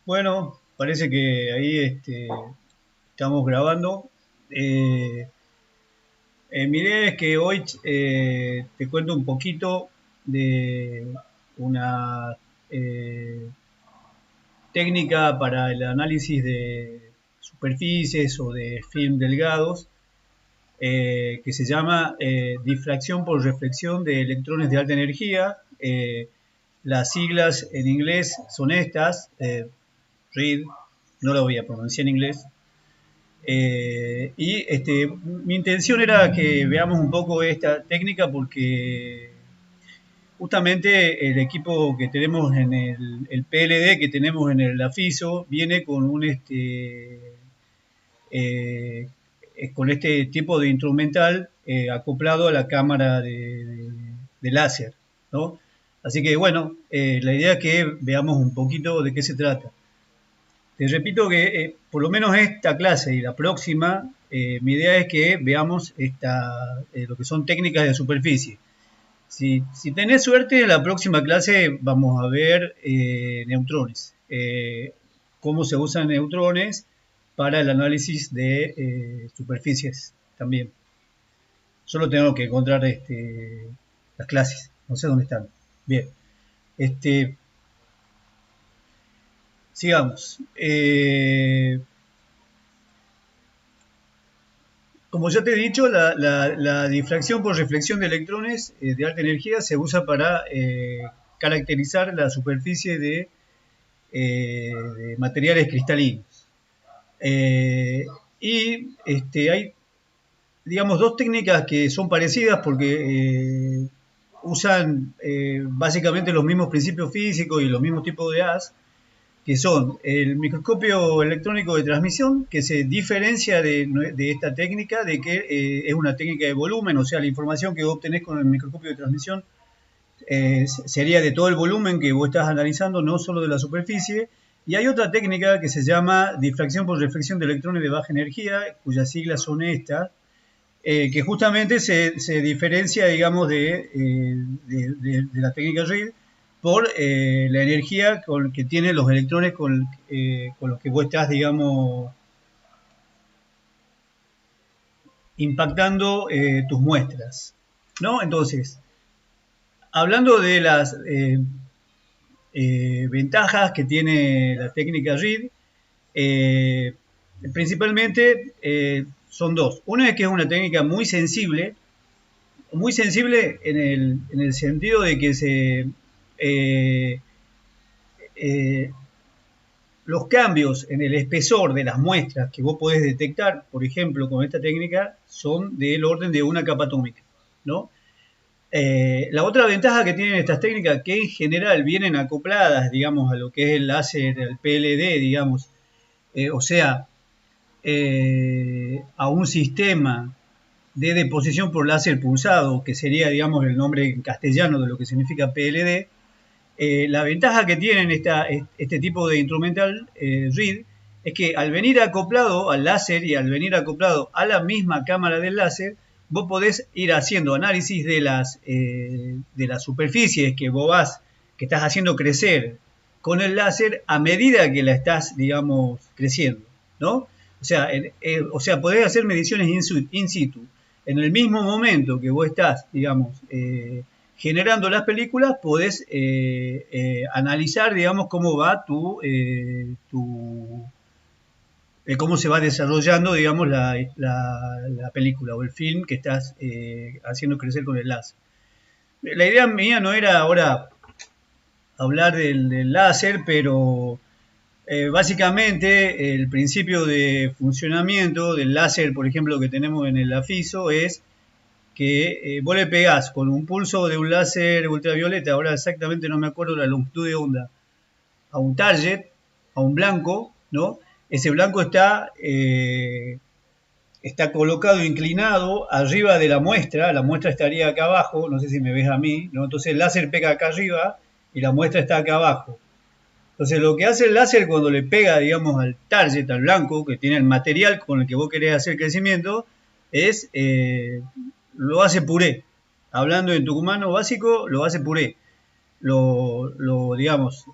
Bueno, parece que ahí estamos grabando. Eh, Mi idea es que hoy te cuento un poquito de una eh, técnica para el análisis de superficies o de film delgados que se llama difracción por reflexión de electrones de alta energía. Las siglas en inglés son estas, READ, no lo voy a pronunciar en inglés. Mi intención era que veamos un poco esta técnica porque justamente el equipo que tenemos en el PLD que tenemos en el AFISO viene con eh, con este tipo de instrumental acoplado a la cámara de láser, ¿no? Así que bueno, la idea es que veamos un poquito de qué se trata. Te repito que por lo menos esta clase y la próxima, mi idea es que veamos lo que son técnicas de superficie. Si tenés suerte, la próxima clase vamos a ver neutrones, cómo se usan neutrones para el análisis de superficies también. Solo tengo que encontrar las clases, no sé dónde están. Bien, este, sigamos. Como ya te he dicho, la difracción por reflexión de electrones de alta energía se usa para caracterizar la superficie de materiales cristalinos. Hay, digamos, dos técnicas que son parecidas porque usan básicamente los mismos principios físicos y los mismos tipos de haz, que son el microscopio electrónico de transmisión, que se diferencia de esta técnica, de que es una técnica de volumen, o sea, la información que vos obtenés con el microscopio de transmisión sería de todo el volumen que vos estás analizando, no solo de la superficie. Y hay otra técnica que se llama difracción por reflexión de electrones de baja energía, cuyas siglas son estas, que justamente se diferencia, digamos, de la técnica RID por la energía que tienen los electrones con los que vos estás, digamos, impactando tus muestras, ¿no? Entonces, hablando de las ventajas que tiene la técnica RID, eh, principalmente son dos. Una es que es una técnica muy sensible en el sentido de que eh, eh, los cambios en el espesor de las muestras que vos podés detectar, por ejemplo, con esta técnica, son del orden de una capa atómica, ¿no? La otra ventaja que tienen estas técnicas, que en general vienen acopladas, digamos, a lo que es el láser, el PLD, digamos, o sea, a un sistema de deposición por láser pulsado, que sería, digamos, el nombre en castellano de lo que significa PLD. La ventaja que tienen este tipo de instrumental RID es que al venir acoplado al láser y al venir acoplado a la misma cámara del láser, vos podés ir haciendo análisis de las superficies que estás haciendo crecer con el láser a medida que la estás, digamos, creciendo, ¿no? O sea, podés hacer mediciones in situ. En el mismo momento que vos estás, digamos, generando las películas, podés analizar, digamos, cómo va cómo se va desarrollando, digamos, la película o el film que estás haciendo crecer con el láser. La idea mía no era ahora hablar del láser, pero básicamente el principio de funcionamiento del láser, por ejemplo, que tenemos en el AFISO, es que vos le pegás con un pulso de un láser ultravioleta, ahora exactamente no me acuerdo la longitud de onda, a un target, a un blanco, ¿no? Ese blanco está colocado, inclinado arriba de la muestra estaría acá abajo, no sé si me ves a mí, ¿no? Entonces el láser pega acá arriba y la muestra está acá abajo. Entonces lo que hace el láser cuando le pega, digamos, al target, al blanco, que tiene el material con el que vos querés hacer crecimiento, es lo hace puré. Hablando en tucumano básico, lo hace puré. Digamos,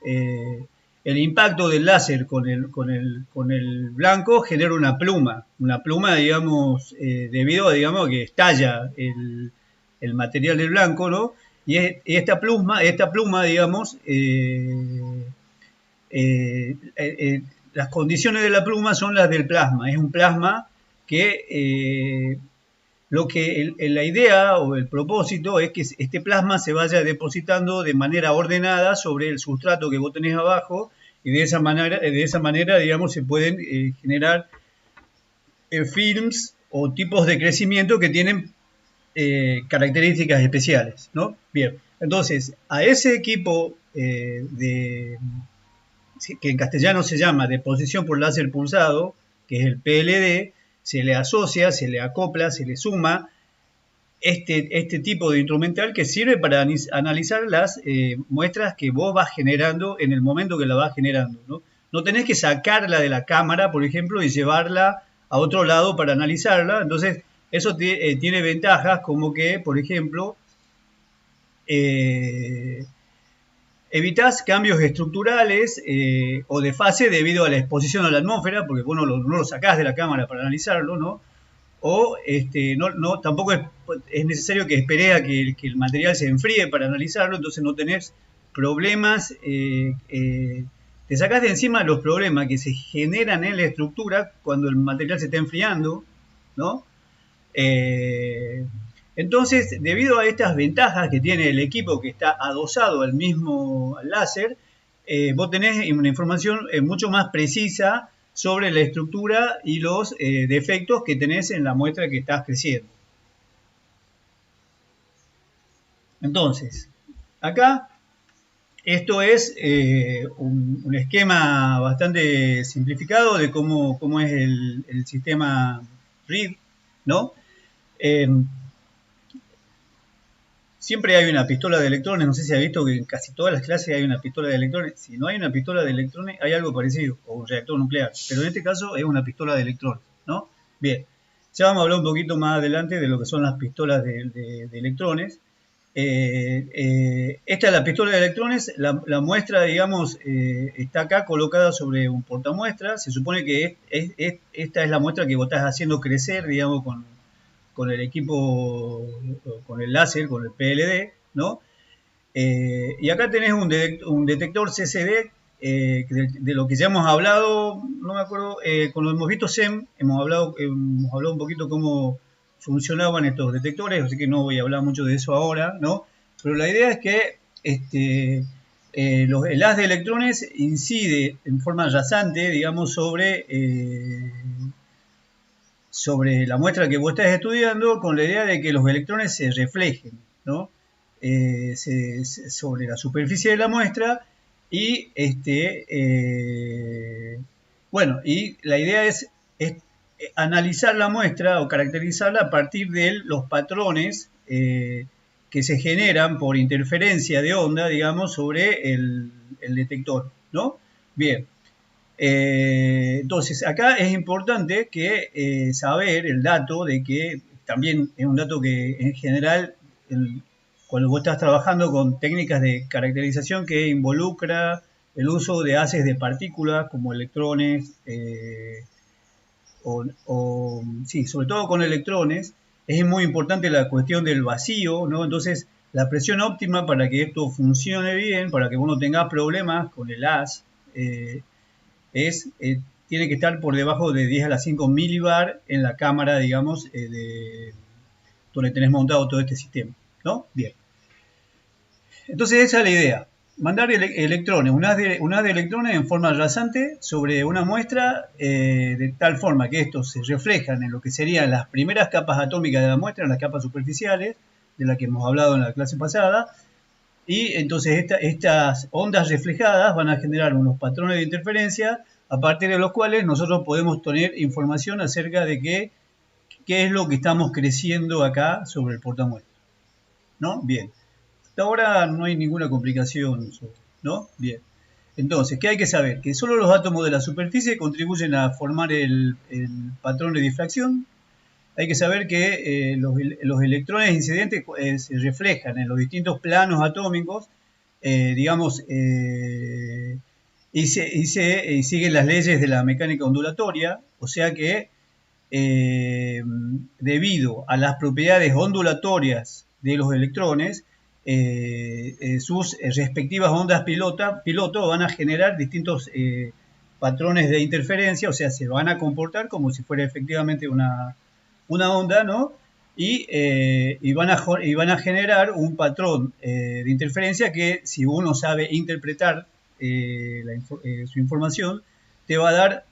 el impacto del láser con el blanco genera una pluma, digamos, debido a, digamos, que estalla el material del blanco, ¿no? Y esta pluma, digamos, las condiciones de la pluma son las del plasma. Es un plasma que la idea o el propósito es que este plasma se vaya depositando de manera ordenada sobre el sustrato que vos tenés abajo y de esa manera digamos, se pueden generar films o tipos de crecimiento que tienen características especiales, ¿no? Bien, entonces a ese equipo que en castellano se llama deposición por láser pulsado, que es el PLD, se le asocia, se le acopla, se le suma este tipo de instrumental que sirve para analizar las muestras que vos vas generando en el momento que la vas generando, ¿no? No tenés que sacarla de la cámara, por ejemplo, y llevarla a otro lado para analizarla. Entonces, eso tiene ventajas como que, por ejemplo, evitás cambios estructurales o de fase debido a la exposición a la atmósfera, porque vos no lo sacás de la cámara para analizarlo, ¿no? O tampoco es necesario que esperes a que el material se enfríe para analizarlo, entonces no tenés problemas, te sacás de encima los problemas que se generan en la estructura cuando el material se está enfriando, ¿no? Entonces, debido a estas ventajas que tiene el equipo que está adosado al mismo láser, vos tenés una información mucho más precisa sobre la estructura y los defectos que tenés en la muestra que estás creciendo. Entonces, acá esto es un esquema bastante simplificado de cómo es el sistema RID, ¿no? Siempre hay una pistola de electrones, no sé si ha visto que en casi todas las clases hay una pistola de electrones. Si no hay una pistola de electrones, hay algo parecido, o un reactor nuclear. Pero en este caso es una pistola de electrones, ¿no? Bien, ya vamos a hablar un poquito más adelante de lo que son las pistolas de electrones. Esta es la pistola de electrones, la muestra, digamos, está acá colocada sobre un portamuestra. Se supone que esta es la muestra que vos estás haciendo crecer, digamos, con el equipo, con el láser, con el PLD, ¿no? Y acá tenés un detector CCD, de lo que ya hemos hablado, no me acuerdo, con los hemos visto SEM, hemos hablado un poquito cómo funcionaban estos detectores, así que no voy a hablar mucho de eso ahora, ¿no? Pero la idea es que el haz de electrones incide en forma rasante, digamos, sobre la muestra que vos estás estudiando, con la idea de que los electrones se reflejen, ¿no? Sobre la superficie de la muestra y bueno, y la idea es analizar la muestra o caracterizarla a partir de los patrones que se generan por interferencia de onda, digamos, sobre el detector, ¿no? Bien. Entonces, acá es importante que saber el dato de que también es un dato que en general, cuando vos estás trabajando con técnicas de caracterización que involucra el uso de haces de partículas como electrones, sí, sobre todo con electrones, es muy importante la cuestión del vacío, ¿no? Entonces, la presión óptima para que esto funcione bien, para que uno tenga problemas con el haz, tiene que estar por debajo de 10 a la 5 milibar en la cámara, digamos, donde tenés montado todo este sistema, ¿no? Bien. Entonces esa es la idea. Mandar electrones, un haz de electrones en forma rasante sobre una muestra de tal forma que estos se reflejan en lo que serían las primeras capas atómicas de la muestra, en las capas superficiales, de las que hemos hablado en la clase pasada, y entonces estas ondas reflejadas van a generar unos patrones de interferencia a partir de los cuales nosotros podemos tener información acerca de qué es lo que estamos creciendo acá sobre el portamuestra, ¿no? Bien. Hasta ahora no hay ninguna complicación, ¿no? Bien. Entonces, ¿qué hay que saber? Que solo los átomos de la superficie contribuyen a formar el patrón de difracción. Hay que saber que los electrones incidentes se reflejan en los distintos planos atómicos, digamos, y sigue las leyes de la mecánica ondulatoria, o sea que debido a las propiedades ondulatorias de los electrones, sus respectivas ondas piloto van a generar distintos patrones de interferencia, o sea, se van a comportar como si fuera efectivamente una onda, ¿no? Y van a generar un patrón de interferencia que, si uno sabe interpretar su información, te va a dar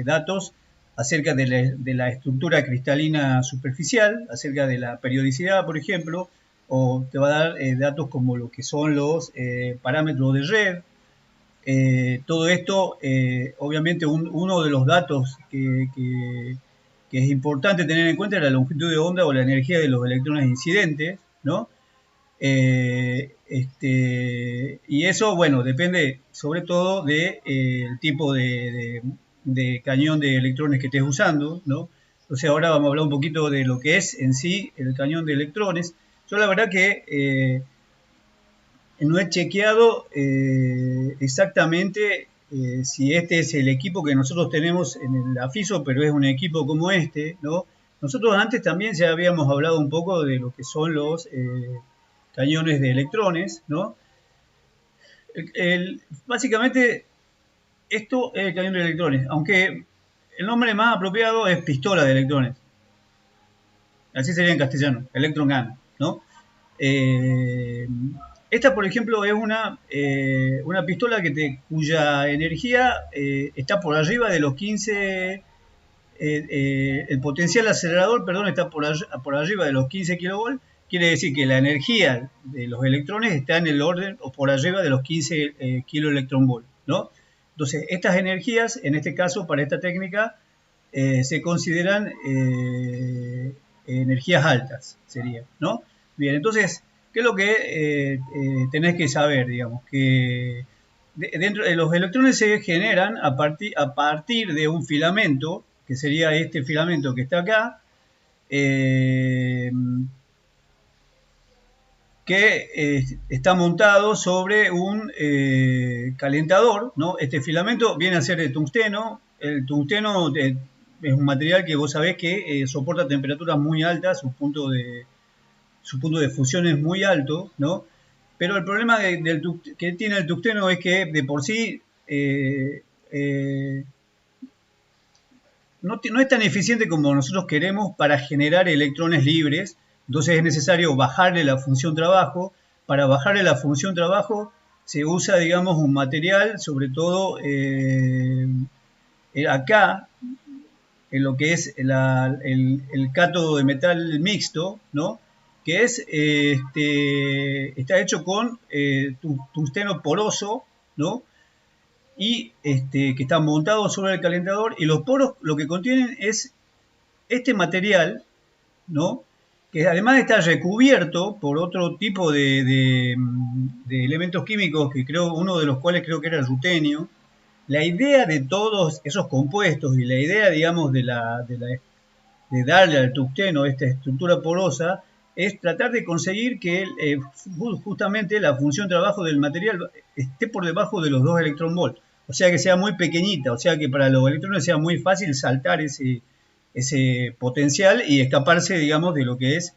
datos acerca de la estructura cristalina superficial, acerca de la periodicidad, por ejemplo, o te va a dar datos como lo que son los parámetros de red. Todo esto, obviamente, uno de los datos que es importante tener en cuenta es la longitud de onda o la energía de los electrones incidentes, ¿no? Y eso, bueno, depende sobre todo del tipo de cañón de electrones que estés usando, ¿no? Entonces ahora vamos a hablar un poquito de lo que es en sí el cañón de electrones. Yo la verdad que no he chequeado exactamente si este es el equipo que nosotros tenemos en el AFISO, pero es un equipo como este, ¿no? Nosotros antes también ya habíamos hablado un poco de lo que son los cañones de electrones, ¿no? Básicamente, esto es el cañón de electrones, aunque el nombre más apropiado es pistola de electrones. Así sería en castellano, electron gun, ¿no? Esta, por ejemplo, es una pistola cuya energía está por arriba de los 15, el potencial acelerador, perdón, está por arriba de los 15 kilovolts. Quiere decir que la energía de los electrones está en el orden o por arriba de los 15 kiloelectronvolts, ¿no? Entonces, estas energías, en este caso, para esta técnica, se consideran energías altas, sería, ¿no? Bien, entonces, ¿qué es lo que tenés que saber? Digamos, que dentro de los electrones se generan a partir de un filamento, que sería este filamento que está acá, que está montado sobre un calentador, ¿no? Este filamento viene a ser de tungsteno. El tungsteno es un material que vos sabés que soporta temperaturas muy altas, su punto de fusión es muy alto, ¿no? Pero el problema que tiene el tungsteno es que de por sí no es tan eficiente como nosotros queremos para generar electrones libres. Entonces es necesario bajarle la función trabajo. Para bajarle la función trabajo se usa, digamos, un material, sobre todo acá, en lo que es el cátodo de metal mixto, ¿no? Que está hecho con tungsteno poroso, ¿no? Y que está montado sobre el calentador, y los poros lo que contienen es este material, ¿no? Que además está recubierto por otro tipo de elementos químicos, que uno de los cuales creo que era el rutenio. La idea de todos esos compuestos y la idea, digamos, de darle al tungsteno esta estructura porosa es tratar de conseguir que justamente la función trabajo del material esté por debajo de los 2 electronvolts, o sea que sea muy pequeñita, o sea que para los electrones sea muy fácil saltar ese potencial y escaparse, digamos, de lo que es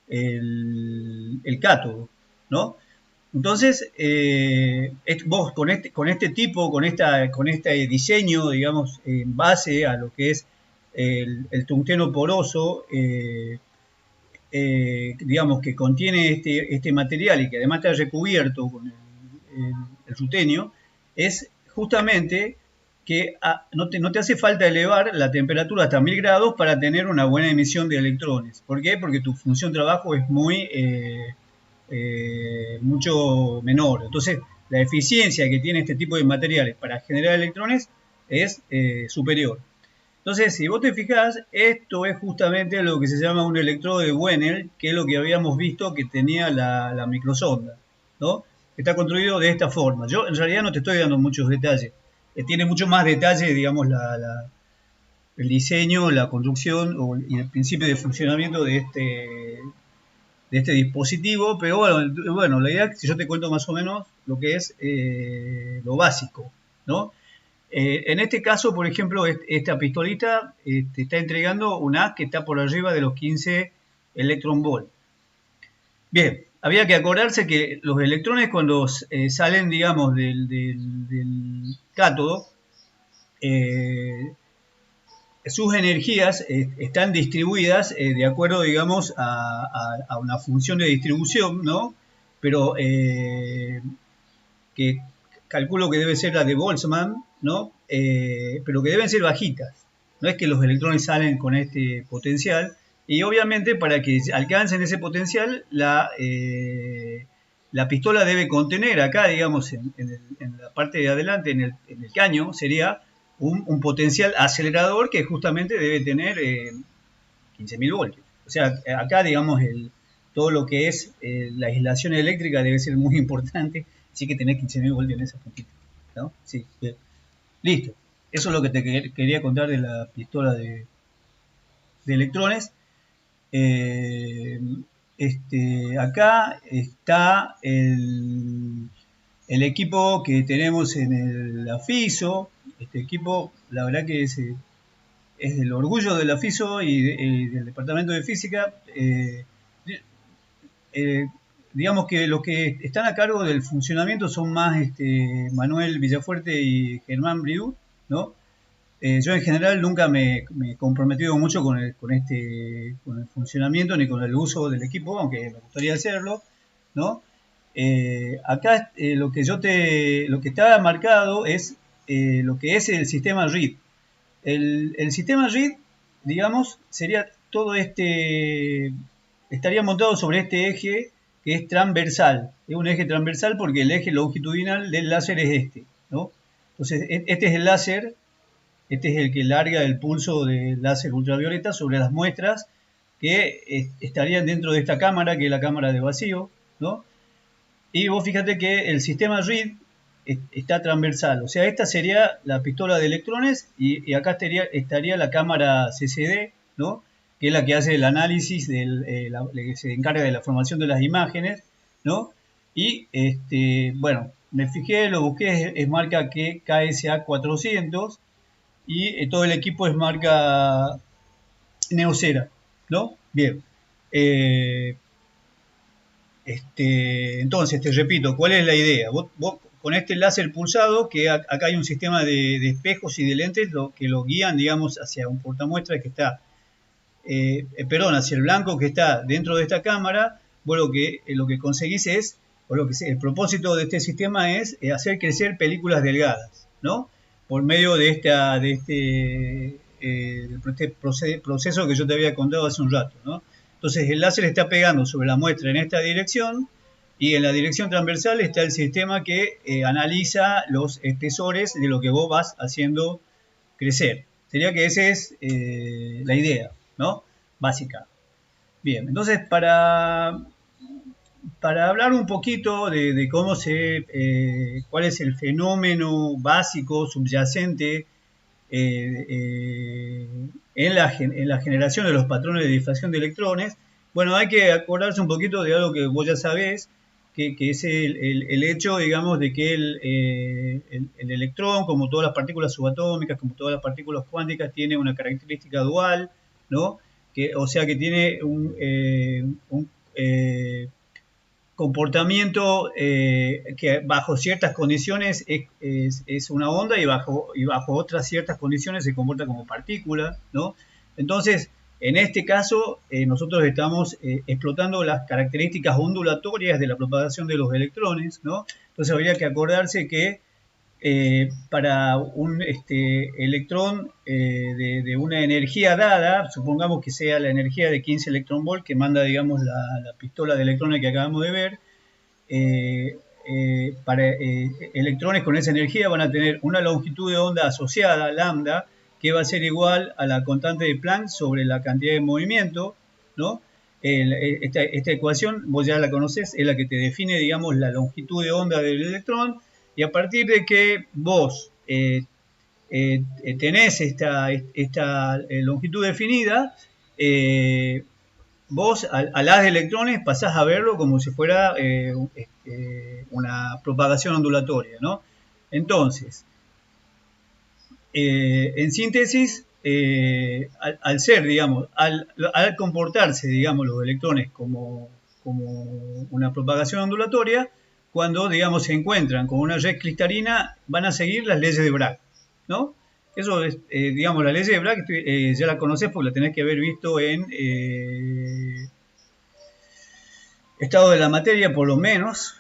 el cátodo, ¿no? Entonces, vos con este diseño, digamos, en base a lo que es el tungsteno poroso, digamos, que contiene este material y que además está recubierto con el rutenio, es justamente que no te hace falta elevar la temperatura hasta 1000 grados para tener una buena emisión de electrones. ¿Por qué? Porque tu función trabajo es mucho menor. Entonces, la eficiencia que tiene este tipo de materiales para generar electrones es superior. Entonces, si vos te fijás, esto es justamente lo que se llama un electrodo de Wernher, que es lo que habíamos visto que tenía la microsonda, ¿no? Está construido de esta forma. Yo en realidad no te estoy dando muchos detalles. Tiene mucho más detalle, digamos, el diseño, la construcción y el principio de funcionamiento de este dispositivo, pero bueno, la idea es que yo te cuento más o menos lo que es lo básico, ¿no? En este caso, por ejemplo, esta pistolita está entregando un haz que está por arriba de los 15 electron volt. Bien, había que acordarse que los electrones cuando salen, digamos, del cátodo, eh, sus energías están distribuidas de acuerdo, digamos, a una función de distribución, ¿no? Pero que calculo que debe ser la de Boltzmann, ¿no? Pero que deben ser bajitas. No es que los electrones salen con este potencial, y obviamente para que alcancen ese potencial, la pistola debe contener acá, digamos, en la parte de adelante, en el caño, sería un potencial acelerador que justamente debe tener 15.000 voltios. O sea, acá, digamos, todo lo que es la aislación eléctrica debe ser muy importante, así que tener 15.000 voltios en esa puntita, ¿no? Sí, bien. Listo. Eso es lo que te quería contar de la pistola de electrones. Eh, Acá está el equipo que tenemos en el AFISO. Este equipo, la verdad que es el orgullo del AFISO y del Departamento de Física. Eh, digamos que los que están a cargo del funcionamiento son más Manuel Villafuerte y Germán Briú, ¿no? Yo en general nunca me he comprometido mucho con el funcionamiento ni con el uso del equipo, aunque me gustaría hacerlo, ¿no? Acá lo que está marcado es lo que es el sistema RID. El sistema RID, digamos, sería todo estaría montado sobre este eje que es transversal. Es un eje transversal porque el eje longitudinal del láser es este, ¿no? Entonces, este es el láser. Este es el que larga el pulso del láser ultravioleta sobre las muestras que estarían dentro de esta cámara, que es la cámara de vacío, ¿no? Y vos fíjate que el sistema RID está transversal, o sea, esta sería la pistola de electrones y acá estaría la cámara CCD, ¿no? Que es la que hace el análisis, que se encarga de la formación de las imágenes, ¿no? Y, bueno, me fijé, lo busqué, es marca KSA 400 y todo el equipo es marca Neocera, ¿no? Bien. Eh, entonces, te repito, ¿cuál es la idea? Vos con este láser pulsado, que acá hay un sistema de espejos y de lentes que lo guían, digamos, hacia un portamuestra que está, perdón, hacia el blanco que está dentro de esta cámara, vos lo que conseguís es, o el propósito de este sistema es hacer crecer películas delgadas, ¿no? Por medio de este proceso que yo te había contado hace un rato, ¿no? Entonces el láser está pegando sobre la muestra en esta dirección y en la dirección transversal está el sistema que analiza los espesores de lo que vos vas haciendo crecer. Sería que esa es la idea, ¿no? Básica. Bien, entonces para hablar un poquito de cuál es el fenómeno básico subyacente en la generación de los patrones de difracción de electrones, bueno, hay que acordarse un poquito de algo que vos ya sabés, que es el hecho, digamos, de que el electrón, como todas las partículas subatómicas, como todas las partículas cuánticas, tiene una característica dual, ¿no? O sea que tiene un comportamiento que bajo ciertas condiciones es una onda y bajo otras ciertas condiciones se comporta como partícula, ¿no? Entonces, en este caso, nosotros estamos explotando las características ondulatorias de la propagación de los electrones, ¿no? Entonces habría que acordarse que para un electrón de una energía dada, supongamos que sea la energía de 15 electronvolt que manda, digamos, la pistola de electrones que acabamos de ver, para electrones con esa energía van a tener una longitud de onda asociada, lambda, que va a ser igual a la constante de Planck sobre la cantidad de movimiento, ¿no? Esta ecuación, vos ya la conocés, es la que te define, digamos, la longitud de onda del electrón, y a partir de que vos tenés esta longitud definida, vos al haz de electrones pasás a verlo como si fuera una propagación ondulatoria, ¿no? Entonces, En síntesis, al ser, digamos, al comportarse, digamos, los electrones como una propagación ondulatoria, cuando, digamos, se encuentran con una red cristalina, van a seguir las leyes de Bragg, ¿no? Eso es, digamos, la ley de Bragg, ya la conoces porque la tenés que haber visto en estado de la materia, por lo menos,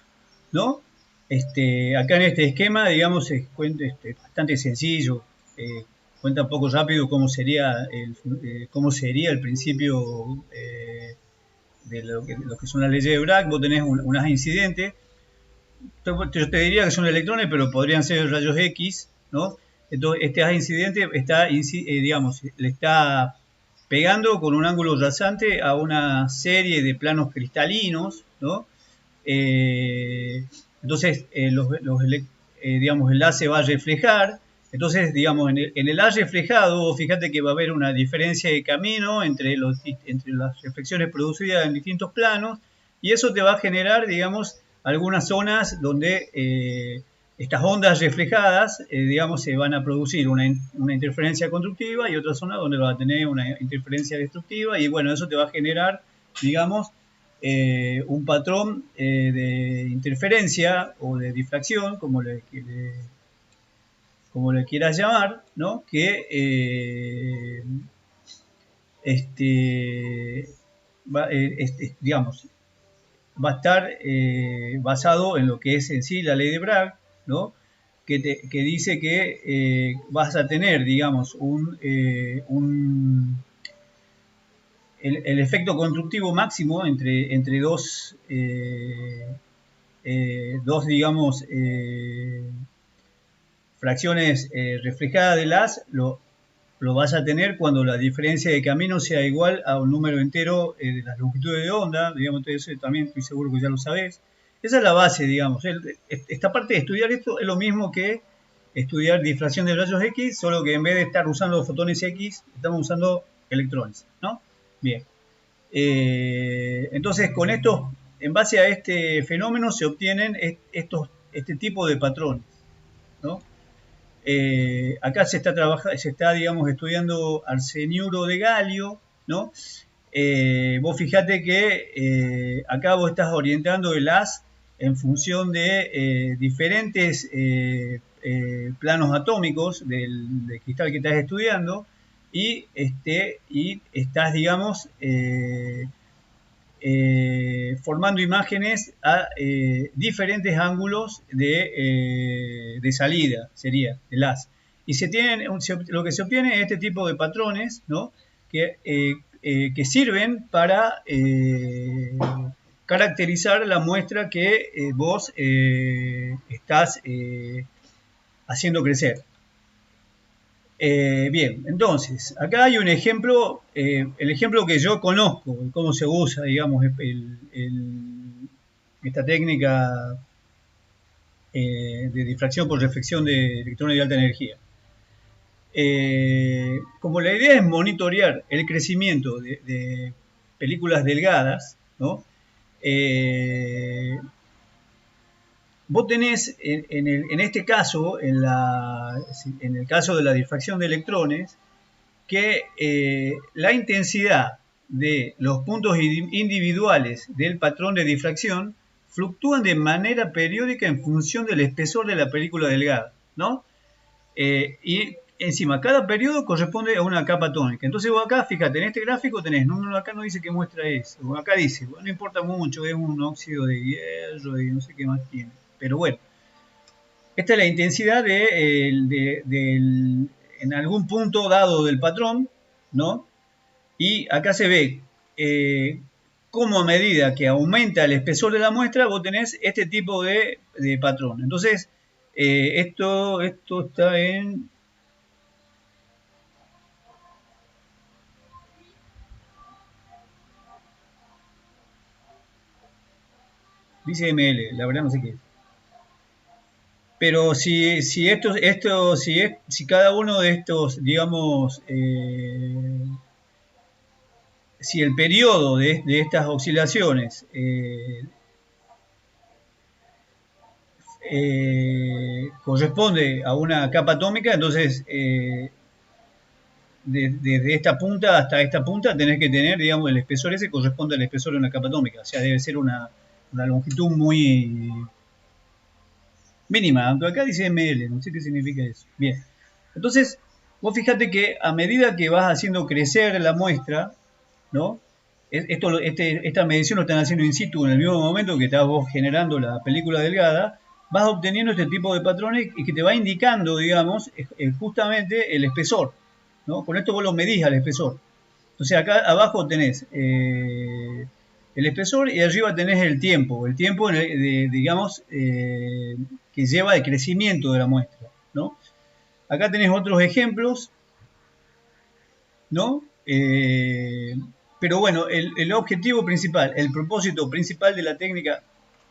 ¿no? Acá en este esquema, digamos, es bastante sencillo, cuenta un poco rápido cómo sería el principio de lo que son las leyes de Bragg. Vos tenés un haz incidente, yo te diría que son electrones, pero podrían ser rayos X, ¿no? Entonces, este haz incidente está, digamos, le está pegando con un ángulo rasante a una serie de planos cristalinos, ¿no? Entonces, digamos, el haz se va a reflejar. Entonces, digamos, en el haz reflejado, fíjate que va a haber una diferencia de camino entre las reflexiones producidas en distintos planos, y eso te va a generar, digamos, algunas zonas donde estas ondas reflejadas, digamos, se van a producir una interferencia constructiva, y otra zona donde va a tener una interferencia destructiva, y bueno, eso te va a generar, digamos, un patrón de interferencia o de difracción, como le quieras llamar, ¿no? Que digamos, va a estar basado en lo que es en sí la ley de Bragg, ¿no? Que dice que vas a tener, digamos, el efecto constructivo máximo entre dos, digamos, fracciones reflejadas del haz, lo vas a tener cuando la diferencia de camino sea igual a un número entero de las longitudes de onda, digamos, eso también estoy seguro que ya lo sabés. Esa es la base, digamos. Esta parte de estudiar esto es lo mismo que estudiar difracción de rayos X, solo que en vez de estar usando fotones X, estamos usando electrones, ¿no? Bien. Entonces, en base a este fenómeno se obtienen este tipo de patrones, ¿no? Acá se está, digamos, estudiando arseniuro de galio, ¿no? Vos fijate que acá vos estás orientando el haz en función de diferentes planos atómicos del cristal que estás estudiando, y estás, digamos, formando imágenes a diferentes ángulos de salida, sería el haz. Y lo que se obtiene es este tipo de patrones, ¿no? Que sirven para caracterizar la muestra que vos estás haciendo crecer. Bien, entonces, acá hay un ejemplo, el ejemplo que yo conozco, cómo se usa, digamos, esta técnica de difracción por reflexión de electrones de alta energía. Como la idea es monitorear el crecimiento de películas delgadas, ¿no? Vos tenés, en este caso, en el caso de la difracción de electrones, que la intensidad de los puntos individuales del patrón de difracción fluctúan de manera periódica en función del espesor de la película delgada, ¿no? Y encima, cada periodo corresponde a una capa atómica. Entonces vos acá, fíjate, en este gráfico tenés, acá no dice qué muestra es, acá dice, bueno, no importa mucho, es un óxido de hierro y no sé qué más tiene. Pero bueno, esta es la intensidad en algún punto dado del patrón, ¿no? Y acá se ve cómo, a medida que aumenta el espesor de la muestra, vos tenés este tipo de patrón. Entonces, esto está en... Dice ml, la verdad no sé qué es. Pero si cada uno de estos, digamos, si el periodo de estas oscilaciones corresponde a una capa atómica, entonces desde esta punta hasta esta punta tenés que tener, digamos, el espesor ese corresponde al espesor de una capa atómica, o sea, debe ser una longitud muy mínima, aunque acá dice ml, no sé qué significa eso. Bien, entonces, vos fíjate que a medida que vas haciendo crecer la muestra, ¿no? Esta medición lo están haciendo in situ en el mismo momento que estás vos generando la película delgada, vas obteniendo este tipo de patrones y que te va indicando, digamos, justamente el espesor, ¿no? Con esto vos lo medís al espesor. Entonces acá abajo tenés el espesor y arriba tenés el tiempo digamos, que lleva el crecimiento de la muestra, ¿no? Acá tenés otros ejemplos, ¿no? Pero bueno, el objetivo principal, el propósito principal de la técnica,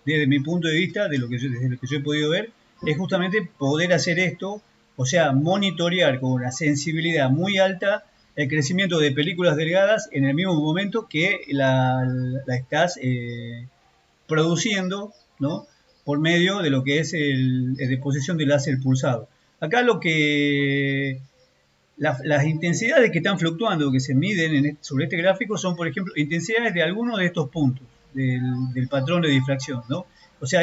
desde mi punto de vista, desde lo que yo he podido ver, es justamente poder hacer esto, o sea, monitorear con una sensibilidad muy alta el crecimiento de películas delgadas en el mismo momento que la estás produciendo, ¿no? Por medio de lo que es la deposición de láser pulsado. Acá las intensidades que están fluctuando, que se miden sobre este gráfico, son, por ejemplo, intensidades de alguno de estos puntos del patrón de difracción, ¿no? O sea,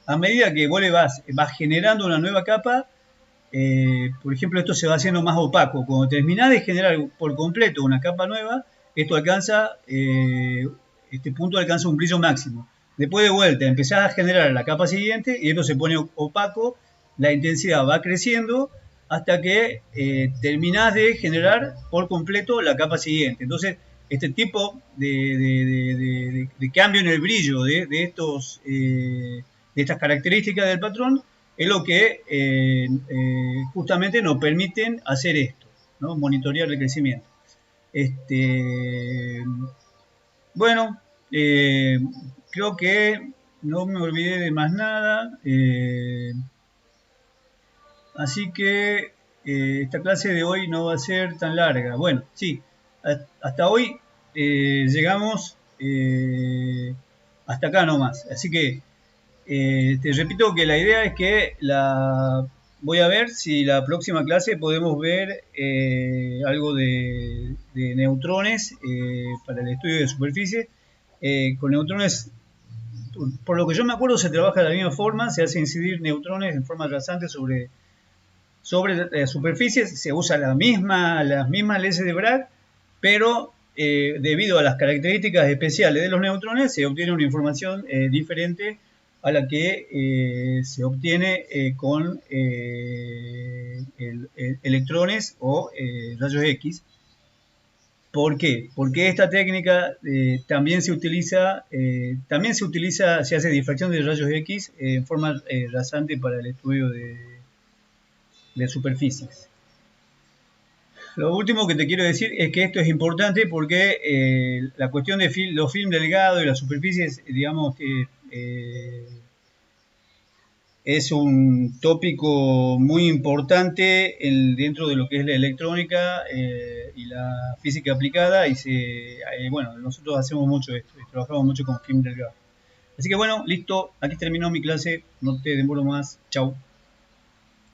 a medida que vos vas generando una nueva capa, por ejemplo, esto se va haciendo más opaco. Cuando terminás de generar por completo una capa nueva, este punto alcanza un brillo máximo. Después de vuelta, empezás a generar la capa siguiente y esto se pone opaco, la intensidad va creciendo hasta que terminás de generar por completo la capa siguiente. Entonces, este tipo de cambio en el brillo de estas características del patrón es lo que justamente nos permiten hacer esto, ¿no? Monitorear el crecimiento. Bueno, creo que no me olvidé de más nada. Así que esta clase de hoy no va a ser tan larga. Bueno, sí, hasta hoy llegamos hasta acá nomás. Así que te repito que la idea es que voy a ver si la próxima clase podemos ver algo de neutrones para el estudio de superficie. Con neutrones, por lo que yo me acuerdo, se trabaja de la misma forma, se hace incidir neutrones en forma rasante sobre superficies, se usa las mismas leyes de Bragg, pero debido a las características especiales de los neutrones se obtiene una información diferente a la que se obtiene con electrones o rayos X. ¿Por qué? Porque esta técnica también se hace difracción de rayos X en forma rasante para el estudio de superficies. Lo último que te quiero decir es que esto es importante porque la cuestión de los film delgados y las superficies, digamos que es un tópico muy importante dentro de lo que es la electrónica y la física aplicada y bueno, nosotros hacemos mucho esto, trabajamos mucho con film delgado. Así que bueno, listo, aquí terminó mi clase, no te demoro más, chau.